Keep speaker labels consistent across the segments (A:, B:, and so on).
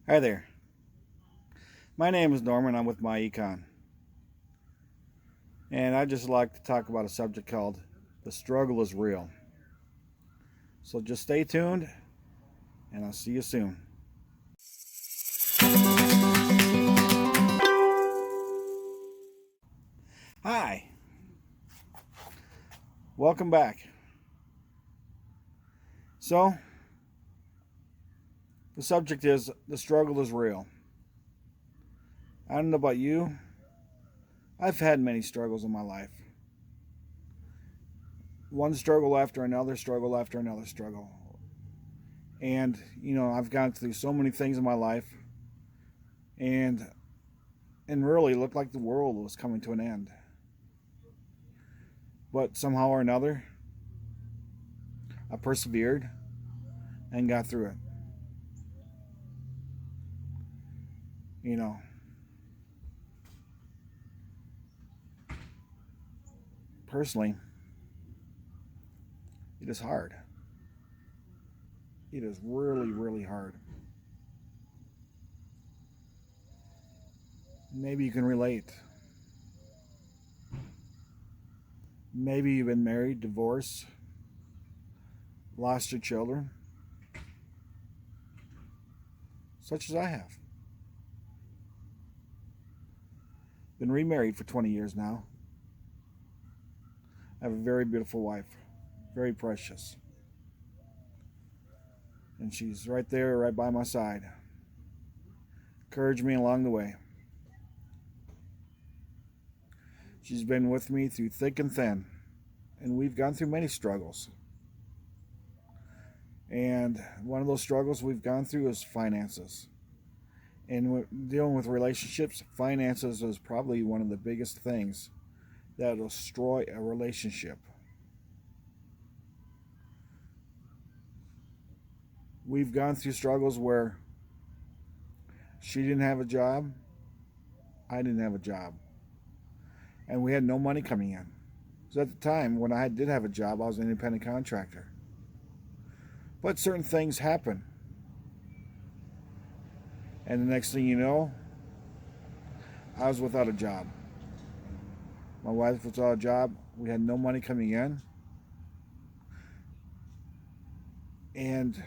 A: Hi there. My name is Norman. I'm with MyEcon. And I just like to talk about a subject called The Struggle is Real. So just stay tuned, and I'll see you soon. Hi. Welcome back. So, the subject is The Struggle is Real. I don't know about you. I've had many struggles in my life. One struggle after another struggle after another struggle. And, I've gone through so many things in my life, and really looked like the world was coming to an end. But somehow or another, I persevered and got through it. You know, personally, it is hard. It is really, really hard. Maybe you can relate. Maybe you've been married, divorced, lost your children, such as I have. Been remarried for 20 years now. I have a very beautiful wife, very precious. And she's right there, right by my side. Encouraged me along the way. She's been with me through thick and thin. And we've gone through many struggles. And one of those struggles we've gone through is finances. And dealing with relationships, finances is probably one of the biggest things that will destroy a relationship. We've gone through struggles where she didn't have a job, I didn't have a job, and we had no money coming in. So at the time when I did have a job, I was an independent contractor. But certain things happen. And the next thing you know, I was without a job. My wife was without a job. We had no money coming in. And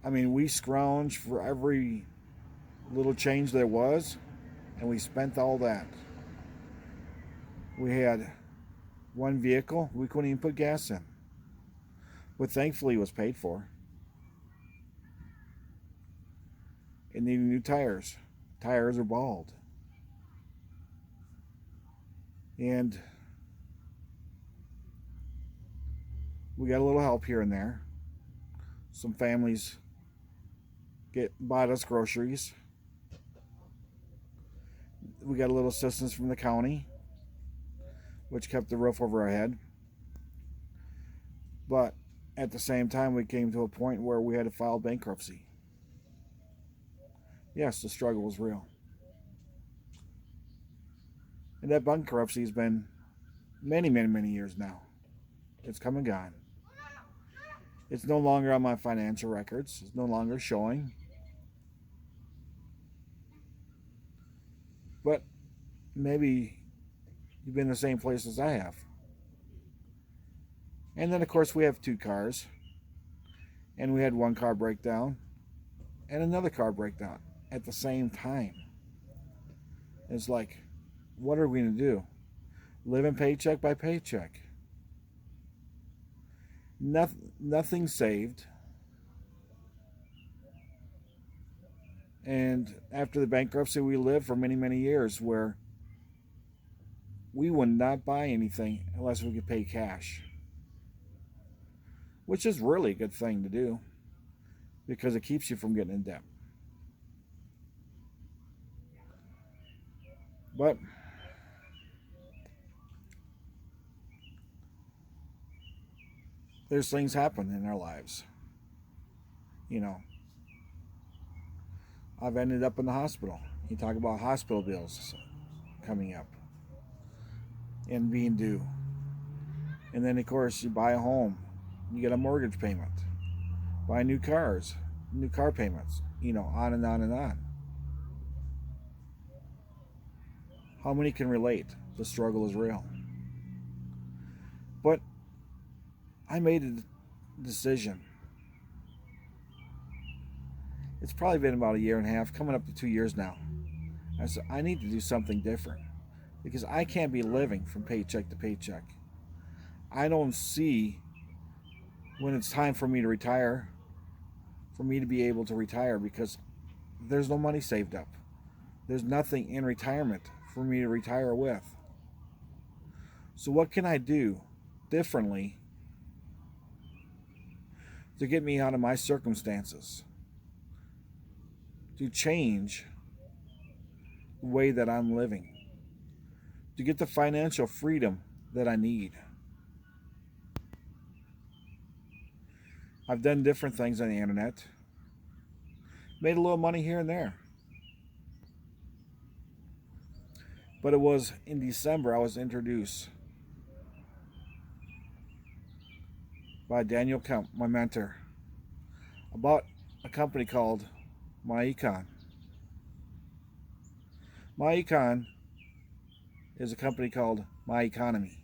A: we scrounged for every little change there was, and we spent all that. We had one vehicle, we couldn't even put gas in. But thankfully it was paid for. It needed new tires. Tires are bald. And we got a little help here and there. Some families bought us groceries. We got a little assistance from the county, which kept the roof over our head. But at the same time, we came to a point where we had to file bankruptcy. Yes, the struggle was real. And that bankruptcy has been many, many, many years now. It's come and gone. It's no longer on my financial records. It's no longer showing. But maybe you've been in the same place as I have. And then, of course, we have two cars. And we had one car breakdown and another car breakdown at the same time. It's like, what are we going to do? Living paycheck by paycheck. Nothing saved. And after the bankruptcy, we lived for many, many years where we would not buy anything unless we could pay cash. Which is really a good thing to do because it keeps you from getting in debt. But there's things happen in our lives. I've ended up in the hospital. You talk about hospital bills coming up and being due. And then, of course, you buy a home. You get a mortgage payment. Buy new cars, new car payments. on and on and on. How many can relate? The struggle is real. But I made a decision. It's probably been about a year and a half, coming up to 2 years now. I said, I need to do something different because I can't be living from paycheck to paycheck. I don't see when it's time for me to retire, for me to be able to retire, because there's no money saved up. There's nothing in retirement for me to retire with. So what can I do differently to get me out of my circumstances, to change the way that I'm living, to get the financial freedom that I need? I've done different things on the internet, made a little money here and there. But it was in December I was introduced by Daniel Kemp, my mentor, about a company called MyEcon. MyEcon is a company called My Economy.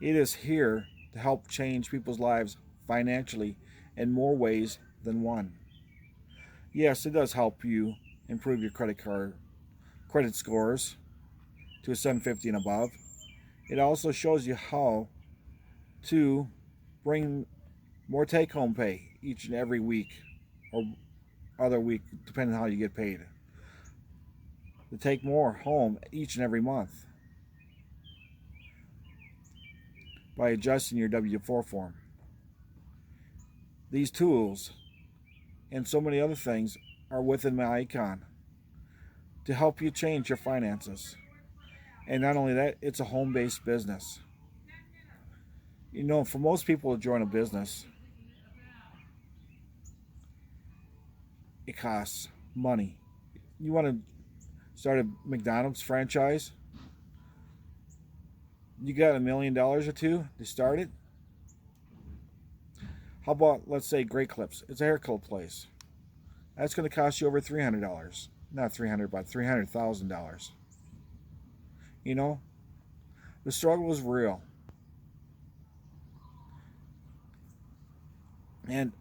A: It is here to help change people's lives financially in more ways than one. Yes, it does help you improve your credit scores to a 750 and above. It also shows you how to bring more take-home pay each and every week or other week, depending on how you get paid, to take more home each and every month by adjusting your W-4 form. These tools and so many other things are within MyEcon to help you change your finances. And not only that, it's a home-based business. For most people to join a business, it costs money. You want to start a McDonald's franchise? You got $1 million or two to start it? How about, let's say, Great Clips? It's a hair clip place. That's going to cost you over $300. Not $300, but $300,000. The struggle is real. And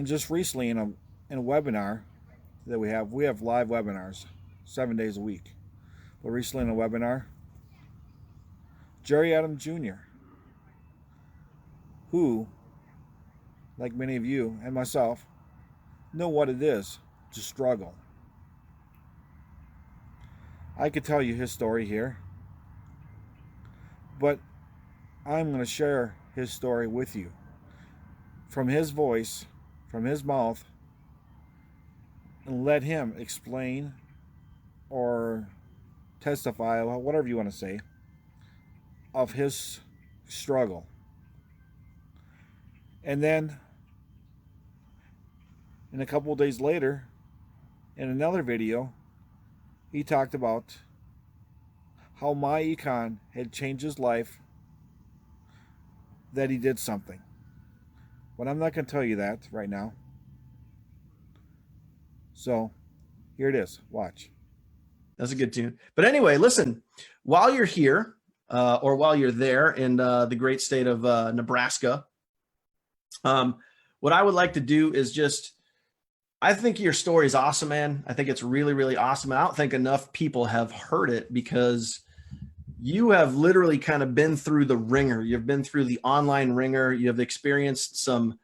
A: just recently in a webinar that we have live webinars 7 days a week. But recently in a webinar, Jerry Adams Jr., who, like many of you and myself, know what it is to struggle. I could tell you his story here, but I'm going to share his story with you from his voice, from his mouth, and let him explain or testify, whatever you want to say, of his struggle. And then, a couple of days later, in another video, he talked about how MyEcon had changed his life, that he did something. But I'm not going to tell you that right now. So, here it is. Watch.
B: That's a good tune. But anyway, listen, while you're here, or while you're there in the great state of Nebraska, what I would like to do is I think your story is awesome, man. I think it's really, really awesome. And I don't think enough people have heard it, because you have literally kind of been through the ringer. You've been through the online ringer. You have experienced some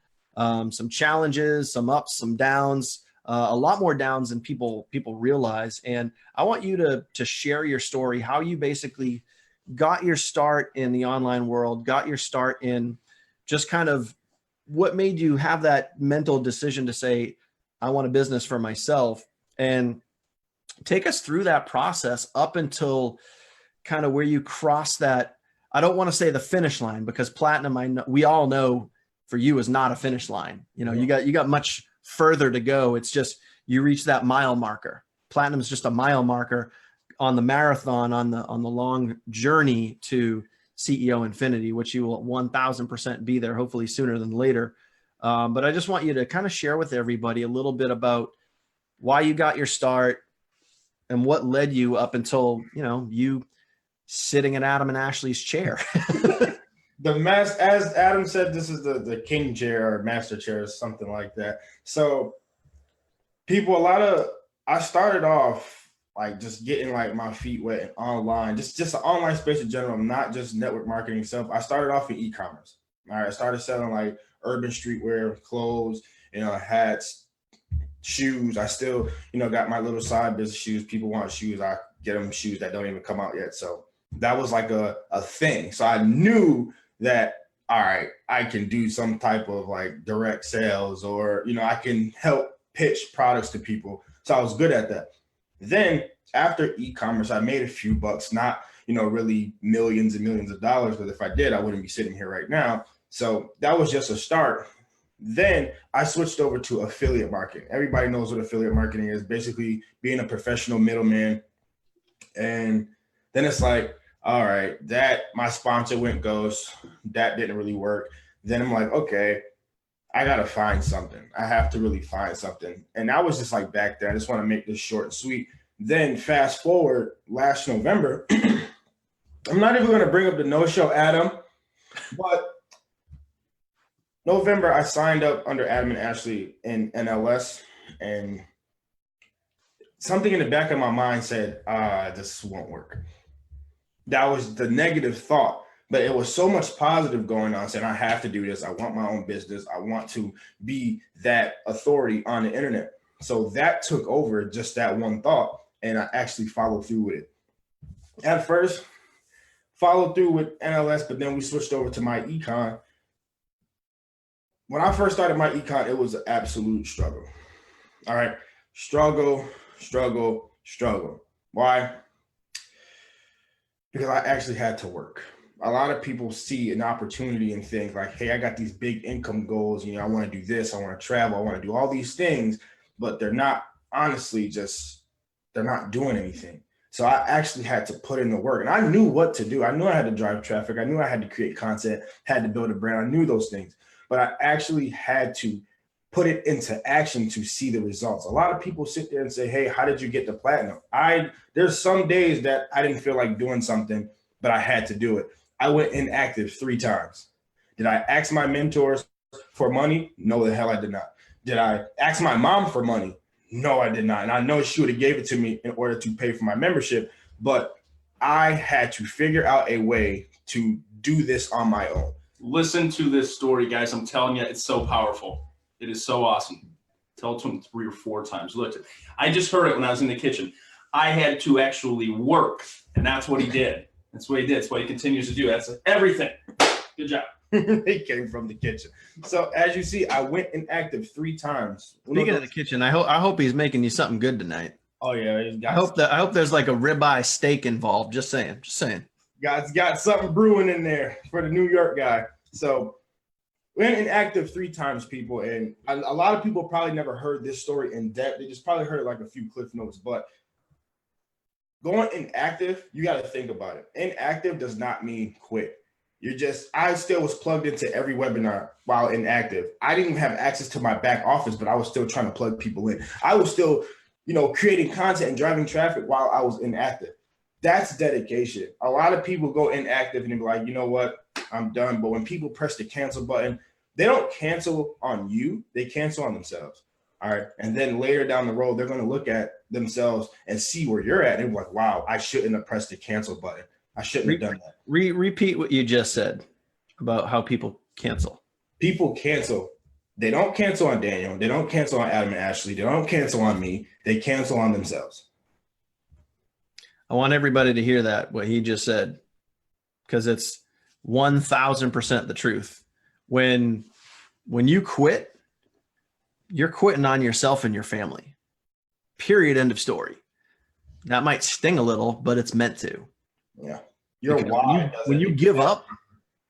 B: challenges, some ups, some downs, a lot more downs than people realize. And I want you to share your story, how you basically got your start in the online world, got your start in just kind of what made you have that mental decision to say, I want a business for myself, and take us through that process up until kind of where you cross that. I don't want to say the finish line, because platinum, we all know for you is not a finish line. You got much further to go. It's just, you reach that mile marker. Platinum is just a mile marker on the marathon, on the long journey to CEO Infinity, which you will 1000% be there, hopefully sooner than later. But I just want you to kind of share with everybody a little bit about why you got your start and what led you up until, you sitting in Adam and Ashley's chair.
C: As Adam said, this is the king chair or master chair or something like that. So I started off like just getting like my feet wet and online, just an online space in general, not just network marketing itself. I started off in e-commerce. All right. I started selling like urban streetwear, clothes, hats, shoes. I still, got my little side business shoes. People want shoes. I get them shoes that don't even come out yet. So that was like a thing. So I knew that, all right, I can do some type of like direct sales, or, I can help pitch products to people. So I was good at that. Then after e-commerce, I made a few bucks, not, really millions and millions of dollars, because if I did, I wouldn't be sitting here right now. So that was just a start. Then I switched over to affiliate marketing. Everybody knows what affiliate marketing is, basically being a professional middleman. And then it's like, all right, that my sponsor went ghost. That didn't really work. Then I'm like, okay, I got to find something. I have to really find something. And I was just like back there. I just want to make this short and sweet. Then fast forward last November, I'm not even going to bring up the no-show Adam, but November, I signed up under Adam and Ashley in NLS, and something in the back of my mind said, this won't work. That was the negative thought, but it was so much positive going on, saying I have to do this. I want my own business. I want to be that authority on the internet. So that took over just that one thought, and I actually followed through with it. At first, followed through with NLS, but then we switched over to MyEcon. When I first started MyEcon, it was an absolute struggle. All right, struggle. Why? Because I actually had to work. A lot of people see an opportunity in things like, hey, I got these big income goals. I want to do this. I want to travel. I want to do all these things, but they're not honestly they're not doing anything. So I actually had to put in the work, and I knew what to do. I knew I had to drive traffic. I knew I had to create content, had to build a brand. I knew those things, but I actually had to put it into action to see the results. A lot of people sit there and say, hey, how did you get to platinum? There's some days that I didn't feel like doing something, but I had to do it. I went inactive 3 times. Did I ask my mentors for money? No, the hell I did not. Did I ask my mom for money? No, I did not. And I know she would have gave it to me in order to pay for my membership, but I had to figure out a way to do this on my own.
D: Listen to this story, guys. I'm telling you, it's so powerful. It is so awesome. Tell it to him 3 or 4 times. Look, I just heard it when I was in the kitchen. I had to actually work, and that's what he did. That's what he did. That's what he continues to do. That's everything. Good job.
C: He came from the kitchen. So as you see, I went inactive 3 times.
B: Speaking of the kitchen, I hope he's making you something good tonight.
C: Oh yeah,
B: I hope there's like a ribeye steak involved. Just saying.
C: God's got something brewing in there for the New York guy. So went inactive 3 times, people, and a lot of people probably never heard this story in depth. They just probably heard like a few cliff notes, but going inactive, you got to think about it. Inactive does not mean quit. I still was plugged into every webinar while inactive. I didn't even have access to my back office, but I was still trying to plug people in. I was still, creating content and driving traffic while I was inactive. That's dedication. A lot of people go inactive and they're like, you know what? I'm done. But when people press the cancel button, they don't cancel on you. They cancel on themselves. All right. And then later down the road, they're going to look at themselves and see where you're at. And they're like, wow, I shouldn't have pressed the cancel button. I shouldn't have done that.
B: Repeat what you just said about how people cancel.
C: People cancel. They don't cancel on Daniel. They don't cancel on Adam and Ashley. They don't cancel on me. They cancel on themselves.
B: I want everybody to hear that, what he just said, because it's 1000% the truth. When you quit, you're quitting on yourself and your family. Period. End of story. That might sting a little, but it's meant to.
C: Yeah.
B: When you give up,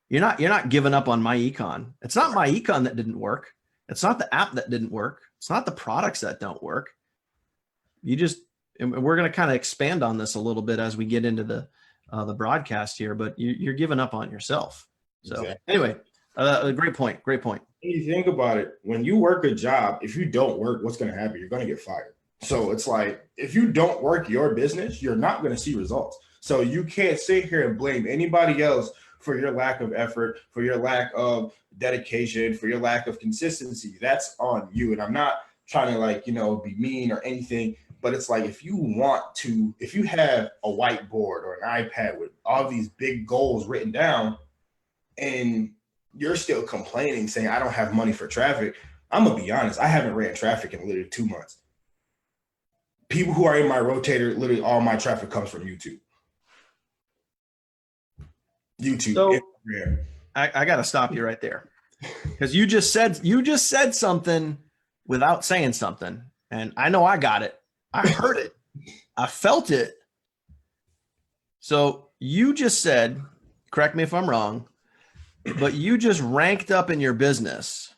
B: you're not giving up on MyEcon. It's not MyEcon that didn't work. It's not the app that didn't work. It's not the products that don't work. And we're going to kind of expand on this a little bit as we get into the broadcast here, but you're giving up on yourself. So Anyway, great point.
C: when you think about it, when you work a job, if you don't work, what's going to happen? You're going to get fired. So it's like, if you don't work your business, you're not going to see results. So you can't sit here and blame anybody else for your lack of effort, for your lack of dedication, for your lack of consistency. That's on you. And I'm not trying to like, be mean or anything, but it's like, if you have a whiteboard or an iPad with all these big goals written down and you're still complaining saying, I don't have money for traffic. I'm going to be honest. I haven't ran traffic in literally 2 months. People who are in my rotator, literally all my traffic comes from YouTube.
B: So,
C: Instagram.
B: I got to stop you right there, because you just said something without saying something, and I know I got it. I heard it. I felt it. So you just said, correct me if I'm wrong, but you just ranked up in your business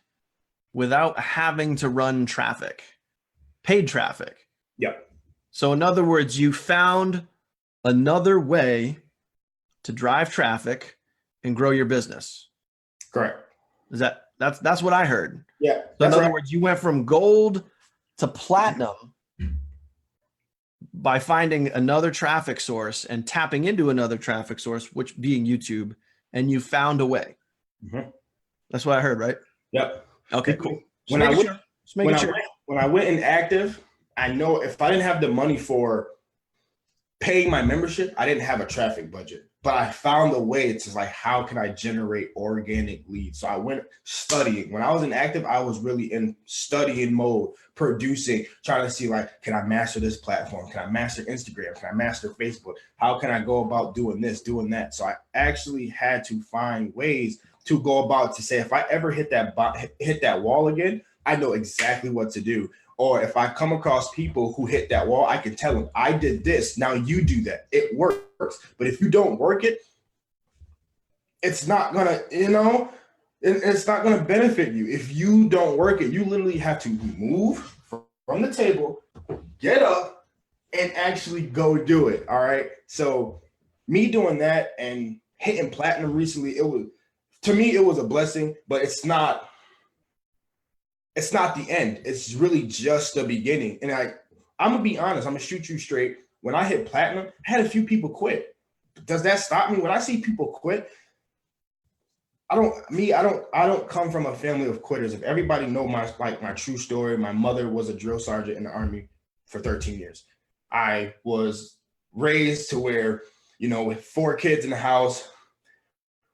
B: without having to run traffic, paid traffic.
C: Yep. So
B: in other words, you found another way to drive traffic and grow your business.
C: Correct.
B: That's what I heard.
C: Yeah.
B: So in other words, you went from gold to platinum by finding another traffic source and tapping into another traffic source, which being YouTube, and you found a way.
C: Mm-hmm.
B: That's what I heard, right?
C: Yep.
B: Okay, cool.
C: When I went inactive, I know if I didn't have the money for paying my membership, I didn't have a traffic budget. But I found a way to like, how can I generate organic leads? So I went studying. When I was inactive, I was really in studying mode, producing, trying to see like, can I master this platform? Can I master Instagram? Can I master Facebook? How can I go about doing this, doing that? So I actually had to find ways to go about to say, if I ever hit that wall again, I know exactly what to do. Or if I come across people who hit that wall, I can tell them, I did this. Now you do that. It works. But if you don't work it, it's not gonna, it's not gonna benefit you. If you don't work it, you literally have to move from the table, get up, and actually go do it. All right. So me doing that and hitting platinum recently, to me, it was a blessing, but it's not the end. It's really just the beginning. And I'm gonna be honest, I'm gonna shoot you straight. When I hit platinum, I had a few people quit. Does that stop me? When I see people quit, I don't come from a family of quitters. If everybody know my true story, my mother was a drill sergeant in the Army for 13 years. I was raised to where, with 4 kids in the house,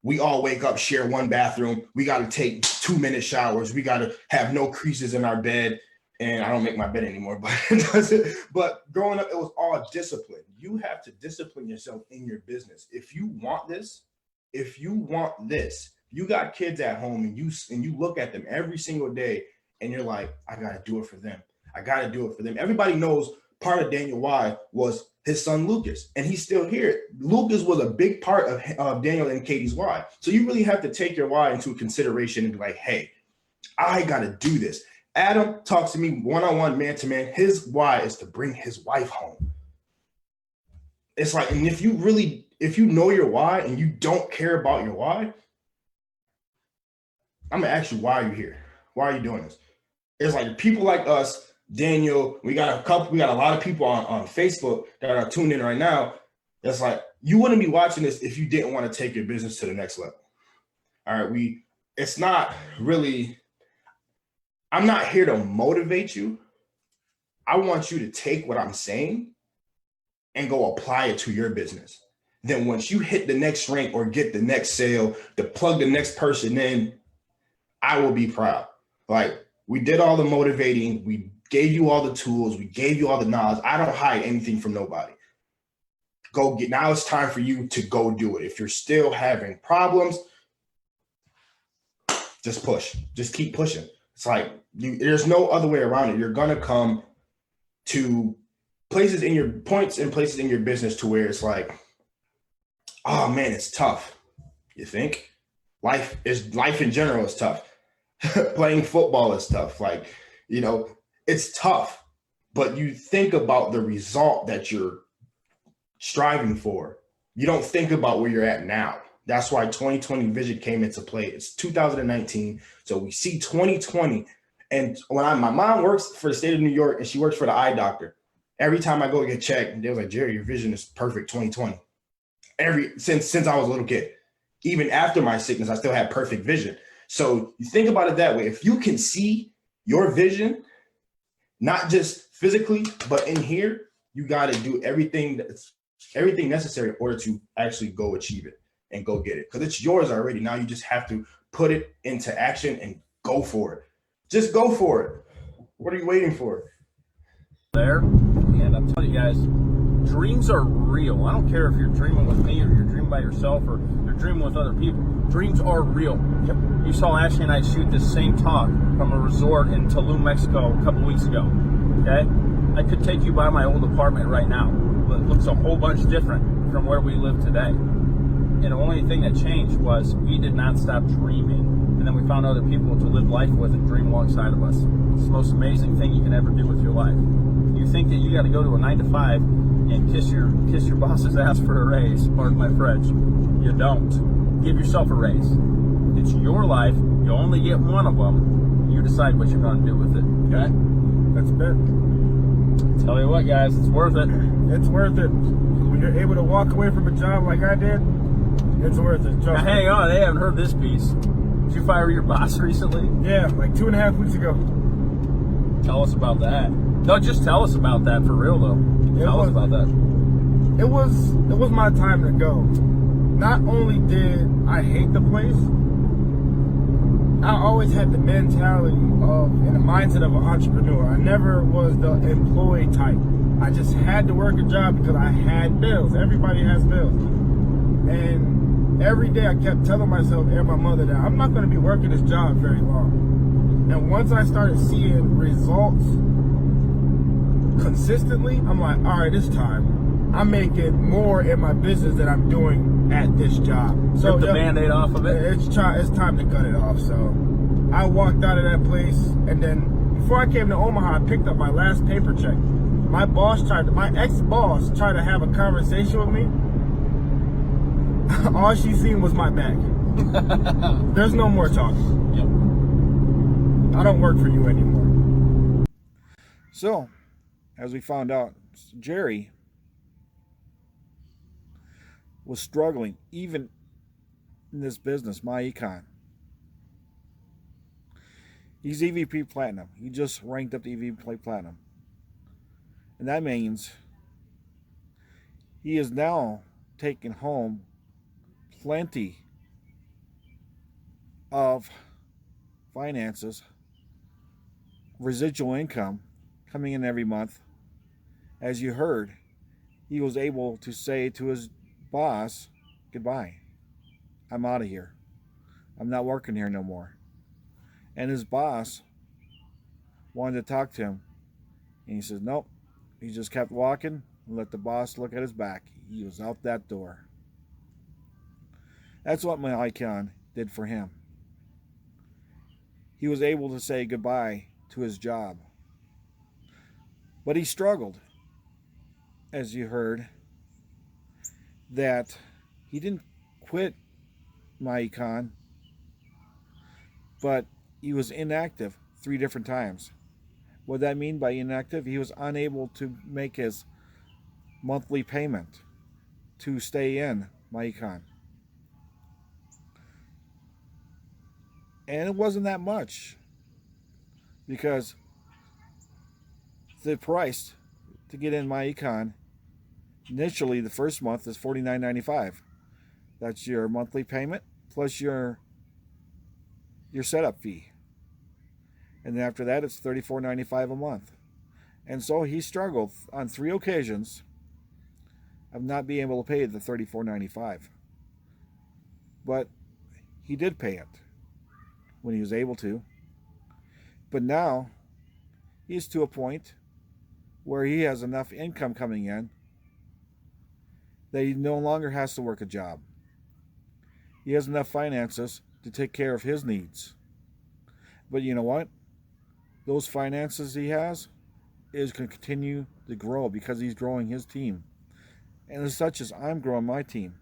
C: we all wake up, share one bathroom. We got to take 2-minute showers. We got to have no creases in our bed. And I don't make my bed anymore, but growing up, it was all discipline. You have to discipline yourself in your business. If you want this, you got kids at home and you look at them every single day and you're like, I got to do it for them. I got to do it for them. Everybody knows part of Daniel Y was his son, Lucas, and he's still here. Lucas was a big part of Daniel and Katie's why. So you really have to take your why into consideration and be like, hey, I got to do this. Adam talks to me one-on-one, man-to-man. His why is to bring his wife home. It's like, and if you know your why and you don't care about your why, I'm going to ask you, why are you here? Why are you doing this? It's like people like us, Daniel, we got a lot of people on Facebook that are tuned in right now. That's like, you wouldn't be watching this if you didn't want to take your business to the next level. All right. It's not really, I'm not here to motivate you. I want you to take what I'm saying and go apply it to your business. Then once you hit the next rank or get the next sale, to plug the next person in, I will be proud. Like, we did all the motivating. We gave you all the tools. We gave you all the knowledge. I don't hide anything from nobody. Now it's time for you to go do it. If you're still having problems, just push. Just keep pushing. It's like, there's no other way around it. You're going to come to places in your business to where it's like, oh man, it's tough. You think? Life in general is tough. Playing football is tough. Like, it's tough, but you think about the result that you're striving for. You don't think about where you're at now. That's why 2020 vision came into play. It's 2019. So we see 2020. And when my mom works for the state of New York and she works for the eye doctor, every time I go get checked, they're like, Jerry, your vision is perfect 2020. Since I was a little kid. Even after my sickness, I still had perfect vision. So you think about it that way. If you can see your vision, not just physically, but in here, you got to do everything necessary in order to actually go achieve it and go get it. Because it's yours already. Now you just have to put it into action and go for it. Just go for it. What are you waiting for?
E: There, and I'm telling you guys, dreams are real. I don't care if you're dreaming with me or you're dreaming by yourself or you're dreaming with other people. Dreams are real. Yep. You saw Ashley and I shoot this same talk from a resort in Tulum, Mexico a couple weeks ago. Okay? I could take you by my old apartment right now, but it looks a whole bunch different from where we live today. And the only thing that changed was we did not stop dreaming. And then we found other people to live life with and dream alongside of us. It's the most amazing thing you can ever do with your life. You think that you got to go to a 9 to 5 and kiss your boss's ass for a raise, pardon my French. You don't. Give yourself a raise. It's your life. You only get one of them. You decide what you're going to do with it. Okay?
F: That's it.
E: Tell you what, guys, it's worth it.
F: It's worth it. When you're able to walk away from a job like I did, it's worth it.
E: Now, hang on, they haven't heard this piece. Did you fire your boss recently?
F: Yeah, like 2.5 weeks ago.
E: Tell us about that. No, just tell us about that for real though. Tell us about that.
F: It was my time to go. Not only did I hate the place, I always had the mentality of and the mindset of an entrepreneur. I never was the employee type. I just had to work a job because I had bills. Everybody has bills. And every day I kept telling myself and my mother that I'm not going to be working this job very long. And once I started seeing results consistently, I'm like, all right, it's time. I'm making more in my business than I'm doing at this job.
E: So rip the Band-Aid off of it.
F: It's time to cut it off. So I walked out of that place, and then before I came to Omaha, I picked up my last paper check. My ex-boss tried to have a conversation with me. All she seen was my back. There's no more talking. Yep. I don't work for you anymore.
A: So, as we found out, Jerry was struggling even in this business, MyEcon. He's EVP Platinum. He just ranked up to EVP Platinum. And that means he is now taking home plenty of finances, residual income coming in every month. As you heard, he was able to say to his boss, goodbye. I'm out of here. I'm not working here no more. And his boss wanted to talk to him. And he says, nope. He just kept walking and let the boss look at his back. He was out that door. That's what MyEcon did for him. He was able to say goodbye to his job. But he struggled, as you heard, that he didn't quit MyEcon, but he was inactive 3 different times. What that mean by inactive? He was unable to make his monthly payment to stay in MyEcon. And it wasn't that much, because the price to get in MyEcon initially the first month is $49.95. That's your monthly payment plus your setup fee. And then after that it's $34.95 a month. And so he struggled on 3 occasions of not being able to pay the $34.95. But he did pay it when he was able to. But now he's to a point where he has enough income coming in that he no longer has to work a job. He has enough finances to take care of his needs. But you know what? Those finances he has is going to continue to grow because he's growing his team. And as such as I'm growing my team.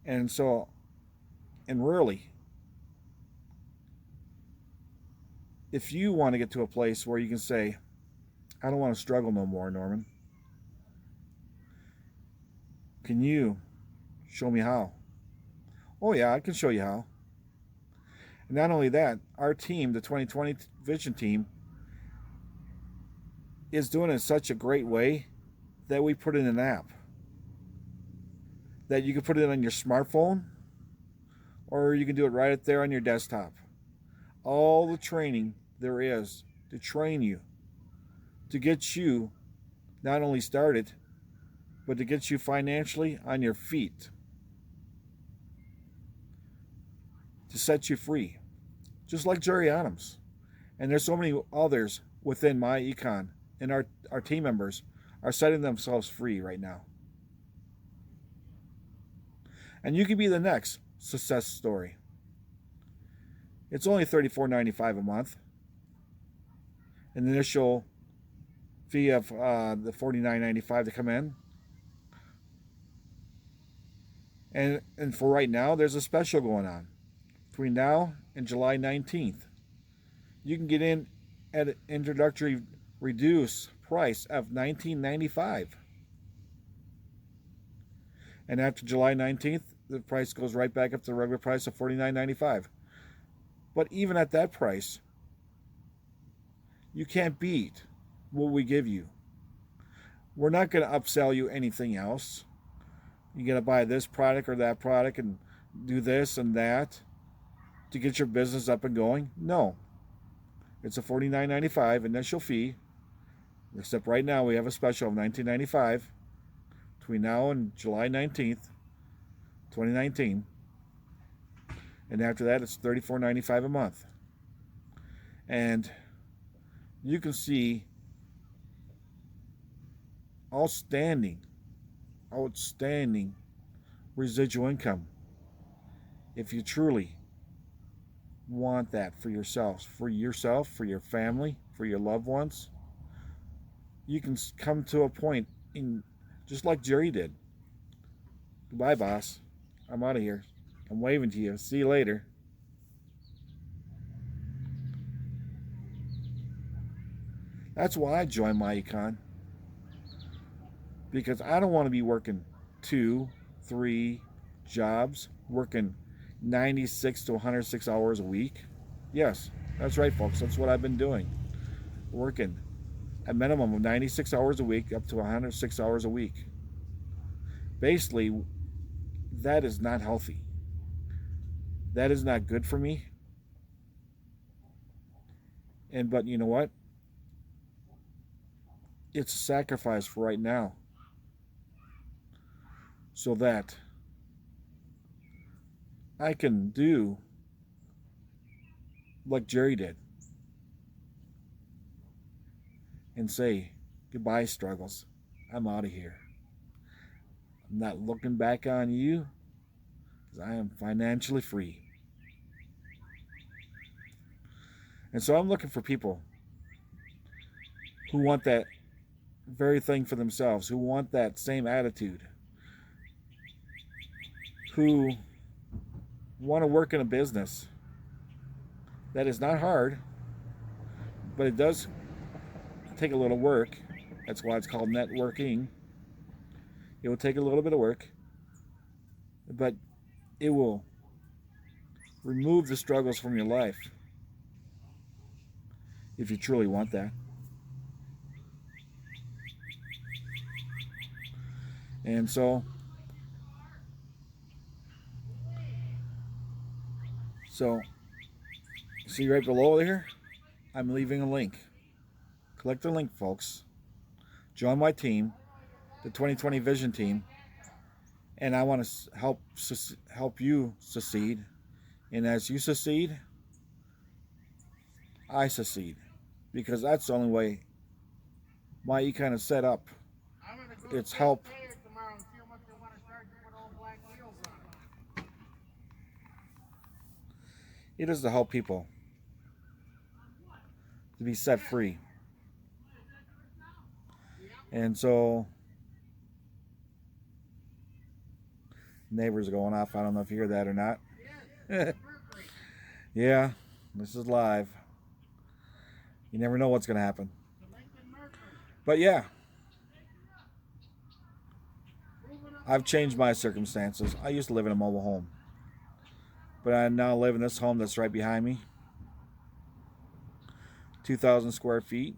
A: And so And really, if you want to get to a place where you can say, I don't want to struggle no more, Norman, can you show me how? Oh, yeah, I can show you how. And not only that, our team, the 2020 Vision team, is doing it in such a great way that we put in an app that you can put it on your smartphone or you can do it right up there on your desktop. All the training there is to train you, to get you not only started, but to get you financially on your feet, to set you free, just like Jerry Adams. And there's so many others within MyEcon, and our team members are setting themselves free right now. And you could be the next success story. It's only $34.95 a month. An initial fee of the $49.95 to come in. And for right now, there's a special going on. Between now and July 19th, you can get in at an introductory reduced price of $19.95. And after July 19th, the price goes right back up to the regular price of $49.95. But even at that price, you can't beat what we give you. We're not going to upsell you anything else. You got to buy this product or that product and do this and that to get your business up and going. No. It's a $49.95 initial fee. Except right now we have a special of $19.95 between now and July 19th, 2019. And after that, it's $34.95 a month. And you can see outstanding residual income if you truly want that for yourself, for your family, for your loved ones. You can come to a point in just like Jerry did. Goodbye, boss. I'm out of here. I'm waving to you. See you later. That's why I joined MyEcon. Because I don't want to be working 2, 3 jobs, working 96 to 106 hours a week. Yes, that's right, folks. That's what I've been doing. Working a minimum of 96 hours a week up to 106 hours a week. Basically, that is not healthy. That is not good for me. But you know what? It's a sacrifice for right now. So that I can do like Jerry did and say, goodbye, struggles. I'm out of here. I'm not looking back on you because I am financially free. And so I'm looking for people who want that very thing for themselves, who want that same attitude, who want to work in a business that is not hard, but it does take a little work. That's why it's called networking. It will take a little bit of work, but it will remove the struggles from your life if you truly want that. And so see right below there, I'm leaving a link. Click the link, folks. Join my team, the 2020 Vision team, and I want to help you succeed. And as you succeed, I succeed, because that's the only way MyEcon is set up. It's help. It is to help people to be set free. And so neighbors are going off. I don't know if you hear that or not. Yeah, this is live. You never know what's going to happen. But yeah, I've changed my circumstances. I used to live in a mobile home, but I now live in this home that's right behind me. 2,000 square feet.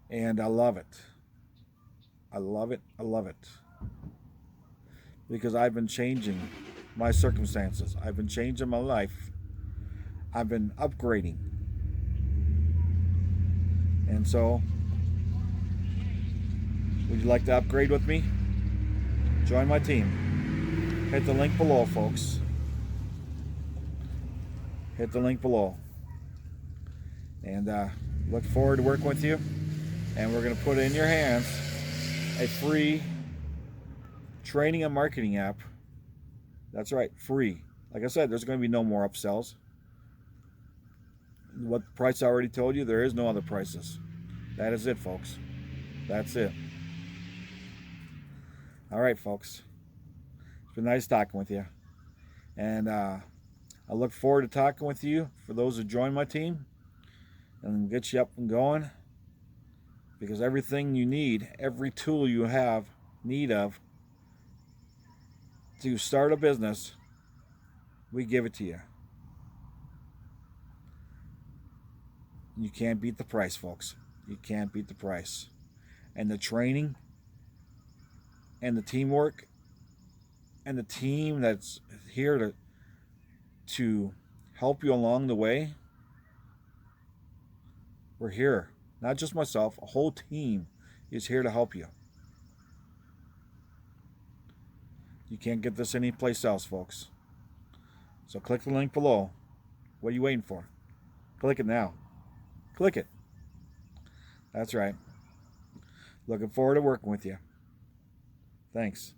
A: And I love it. I love it. I love it. Because I've been changing my circumstances. I've been changing my life. I've been upgrading. And so, would you like to upgrade with me? Join my team. Hit the link below, folks. Hit the link below. And look forward to working with you. And we're going to put in your hands a free training and marketing app. That's right, free. Like I said, there's going to be no more upsells. What price I already told you, there is no other prices. That is it, folks. That's it. All right, folks. It's been nice talking with you. And I look forward to talking with you for those who join my team and get you up and going. Because everything you need, every tool you have need of to start a business, we give it to you. You can't beat the price, folks. You can't beat the price. And the training and the teamwork and the team that's here to help you along the way, we're here. Not just myself, a whole team is here to help you. You can't get this anyplace else, folks. So click the link below. What are you waiting for? Click it now. Click it. That's right. Looking forward to working with you. Thanks.